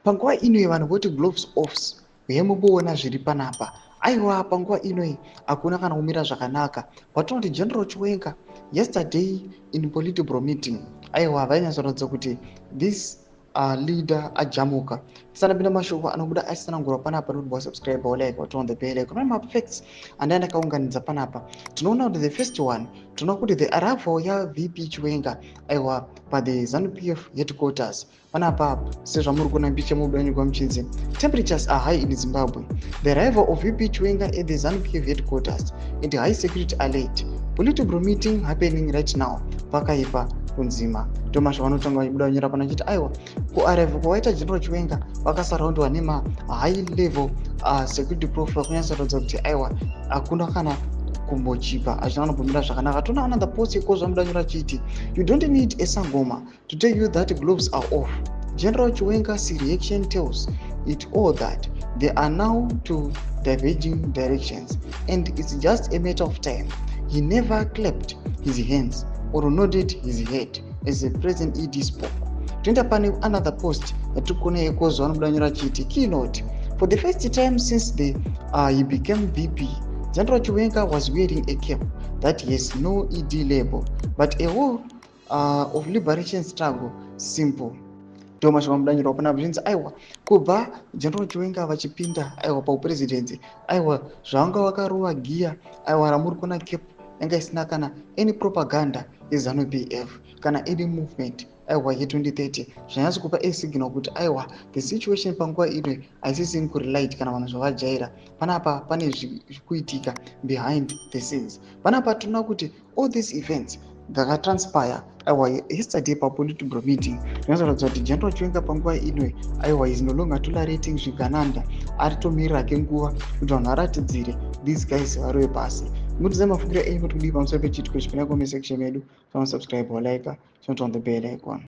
Panguva ino vanhu voti gloves offs hemumboona zviri panapa. Aiwa, panguva ino hakuna kana kumira zvakanaka. Patinoti General Chiwenga yesterday in Politburo meeting, aiwa vainyatsoratidza kuti this leader ajamuka. Tisandapinda mashoko anobuda achisanangurwa panapa nekuti subscribe like on the bell icon. Kuna facts andaenda kaunganidza panapa. Tinoona kuti the first one, tinoona kuti the arrival ya VP Chiwenga aiwa pa the ZANU-PF headquarters. Panapa sezvamuri kuona picha mubudanyi kwamuchidzi. Temperatures are high in Zimbabwe. The arrival of VP Chiwenga at the ZANU-PF headquarters and high security alert. Politburo meeting happening right now. Pakaipa kunzima. Tomasha vanotanga vachibuda nyora pana chiti aiwa kuarrive kwaita General Chiwenga vakasaraundwa nema high level security profile kunyatsoratidza kuti aiwa hakuna kana kumbochipa achinombomira zvakanaka. Tona another post yekozvamuda nyora chiti you don't need a sangoma to tell you that gloves are off. General Chiwenga's reaction tells it all that they are now to diverging directions and it's just a matter of time. He never clapped his hands or nodded his head as the President ED spoke. Toenda pane another post yatikone yekozva vanobuda nyora chiti keynote. For the first time since he became VP, General Chiwenga was wearing a cap that has no ED label, but a whole of liberation struggle simple. Thomas Wamdanyiro pana bzinzi aiwa kubva General Chiwenga vachipinda aiwa paupresidency aiwa zvanga vakarova giya aiwa ramuri kuna cap yanga isina kana any propaganda yeZANU-PF kana any movement aiwa ye2030 zvanyatso kupa a signal kuti aiwa the situation panguva ino haisisini kurelight kana vanhu zvavajaira. Panapa pane zvikuitika behind the scenes. Panapa tinoona kuti all these events dzakatranspire aiwa yesterday paPolitburo meeting zvinoratidza kuti General Chiwenga panguva ino aiwa is no longer tolerating zvigananda, aritomirira kenguva kuti vanhu varatidzire these guys vari vepasi. Mutize mafungiro enyu kuti kudii pamusoro pechitiko chipinda comment section medu. Subscribe or like, turn on the bell icon.